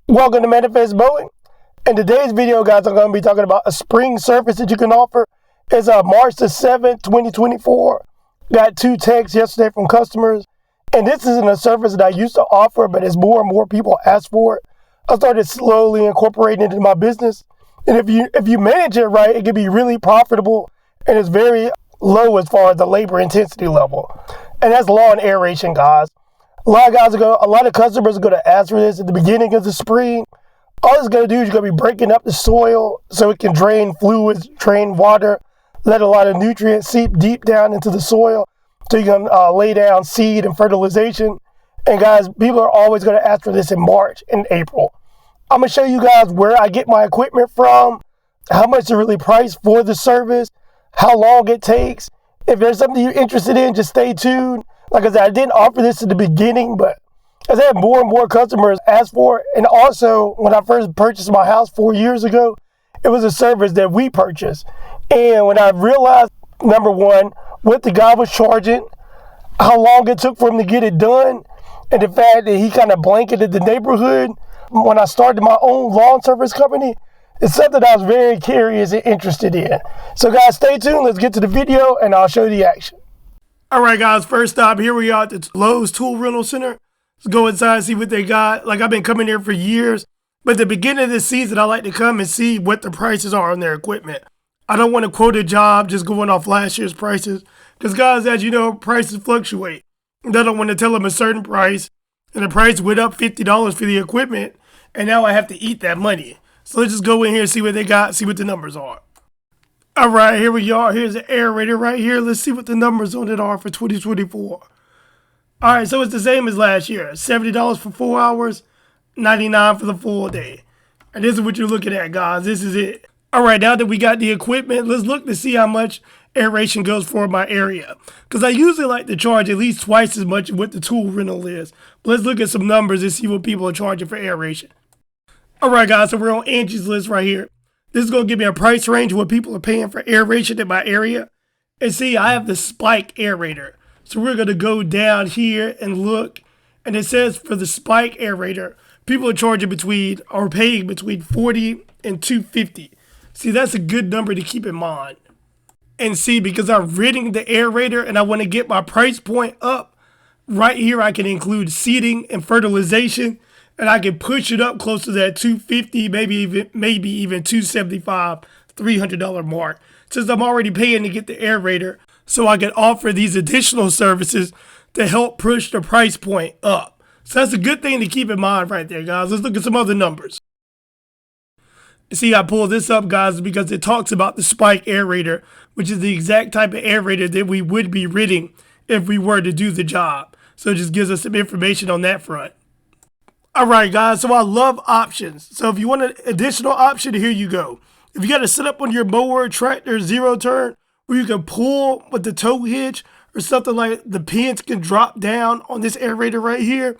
Welcome to Manifest Mowing. In today's video, guys, I'm going to be talking about a spring service that you can offer. It's March the 7th, 2024. Got 2 texts yesterday from customers. And this isn't a service that I used to offer, but as more and more people ask for it, I started slowly incorporating it into my business. And if you manage it right, it can be really profitable, and it's very low as far as the labor intensity level. And that's lawn aeration, guys. A lot of customers are going to ask for this at the beginning of the spring. All it's going to do is you're going to be breaking up the soil so it can drain fluids, drain water, let a lot of nutrients seep deep down into the soil so you can lay down seed and fertilization. And guys, people are always going to ask for this in March and April. I'm going to show you guys where I get my equipment from, how much it really priced for the service, how long it takes. If there's something you're interested in, just stay tuned. Like I said, I didn't offer this at the beginning, but as I had more and more customers ask for it, and also when I first purchased my house 4 years ago, it was a service that we purchased. And when I realized, number one, what the guy was charging, how long it took for him to get it done, and the fact that he kind of blanketed the neighborhood when I started my own lawn service company, it's something I was very curious and interested in. So guys, stay tuned. Let's get to the video and I'll show you the action. All right, guys, first stop, here we are at the Lowe's Tool Rental Center. Let's go inside and see what they got. Like, I've been coming here for years, but at the beginning of this season, I like to come and see what the prices are on their equipment. I don't want to quote a job just going off last year's prices, because guys, as you know, prices fluctuate. I don't want to tell them a certain price, and the price went up $50 for the equipment, and now I have to eat that money. So let's just go in here and see what they got, see what the numbers are. All right, here we are. Here's the aerator right here. Let's see what the numbers on it are for 2024. All right, so it's the same as last year. $70 for 4 hours, $99 for the full day. And this is what you're looking at, guys. This is it. All right, now that we got the equipment, let's look to see how much aeration goes for my area. Because I usually like to charge at least twice as much as what the tool rental is. But let's look at some numbers and see what people are charging for aeration. All right, guys, so we're on Angies List right here. This is going to give me a price range of what people are paying for aeration in my area. And see, I have the spike aerator. So we're going to go down here and look. And it says for the spike aerator, people are charging paying between $40 and $250. See, that's a good number to keep in mind. And see, because I'm renting the aerator and I want to get my price point up, right here I can include seeding and fertilization. And I can push it up close to that $250, maybe even $275, $300 mark. Since I'm already paying to get the aerator, so I can offer these additional services to help push the price point up. So that's a good thing to keep in mind right there, guys. Let's look at some other numbers. See, I pulled this up, guys, because it talks about the spike aerator, which is the exact type of aerator that we would be renting if we were to do the job. So it just gives us some information on that front. All right, guys, so I love options. So if you want an additional option, here you go. If you got to set up on your mower, tractor, zero turn, where you can pull with the tow hitch or something like the pins can drop down on this aerator right here,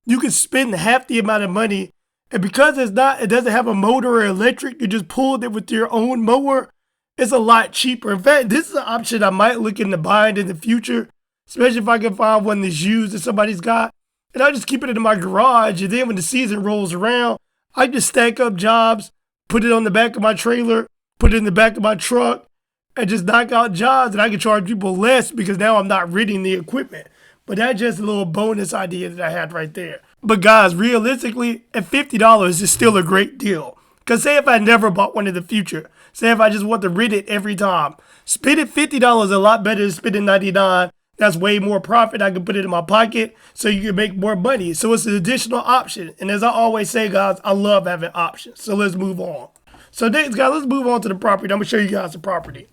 you can spend half the amount of money. And because it doesn't have a motor or electric, you just pulled it with your own mower, it's a lot cheaper. In fact, this is an option I might look into buying in the future, especially if I can find one that's used that somebody's got. And I just keep it in my garage, and then when the season rolls around, I just stack up jobs, put it on the back of my trailer, put it in the back of my truck, and just knock out jobs, and I can charge people less because now I'm not renting the equipment. But that's just a little bonus idea that I had right there. But guys, realistically, at $50 is still a great deal. Because say if I never bought one in the future, say if I just want to rent it every time, spending $50 is a lot better than spending $99. That's way more profit. I can put it in my pocket so you can make more money. So it's an additional option. And as I always say, guys, I love having options. So let's move on. So next, guys, let's move on to the property. I'm going to show you guys the property.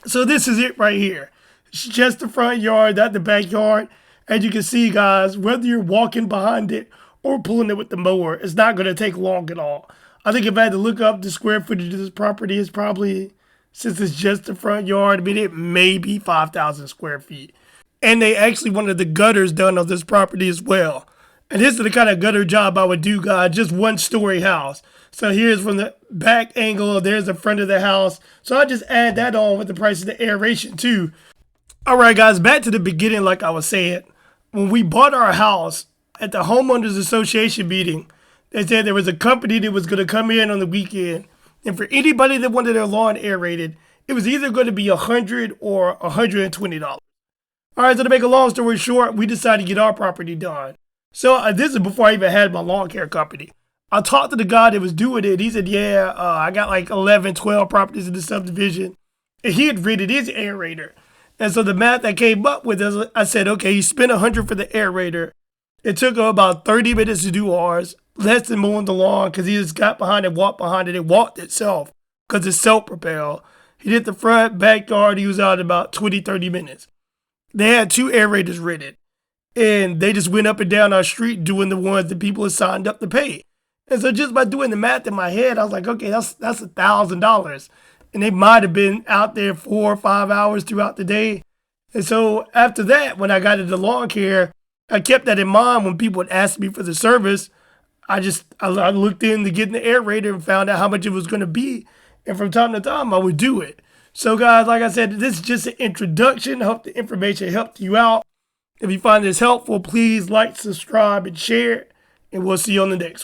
So this is it right here. It's just the front yard, not the backyard. As you can see, guys, whether you're walking behind it or pulling it with the mower, it's not going to take long at all. I think if I had to look up the square footage of this property, it's probably, since it's just the front yard, I mean, it may be 5,000 square feet. And they actually wanted the gutters done on this property as well. And this is the kind of gutter job I would do, guys, just 1-story house. So here's from the back angle, there's the front of the house. So I just add that on with the price of the aeration too. All right, guys, back to the beginning like I was saying. When we bought our house at the homeowners association meeting, They said there was a company that was going to come in on the weekend, and for anybody that wanted their lawn aerated, it was either going to be $100 or $120. All right, so to make a long story short, we decided to get our property done. So this is before I even had my lawn care company. I talked to the guy that was doing it. He said, yeah, I got like 11, 12 properties in the subdivision. And he had rated his aerator. And so the math I came up with is, I said, okay, he spent $100 for the aerator. It took him about 30 minutes to do ours, less than mowing the lawn because he just got behind it, walked behind it. It walked itself because it's self-propelled. He did the front, backyard. He was out in about 20, 30 minutes. They had 2 aerators rented, and they just went up and down our street doing the ones that people had signed up to pay. And so just by doing the math in my head, I was like, okay, that's $1,000. And they might have been out there 4 or 5 hours throughout the day. And so after that, when I got into lawn care, I kept that in mind when people would ask me for the service. I looked into getting the aerator and found out how much it was going to be. And from time to time, I would do it. So guys, like I said, this is just an introduction. I hope the information helped you out. If you find this helpful, please like, subscribe, and share. And we'll see you on the next one.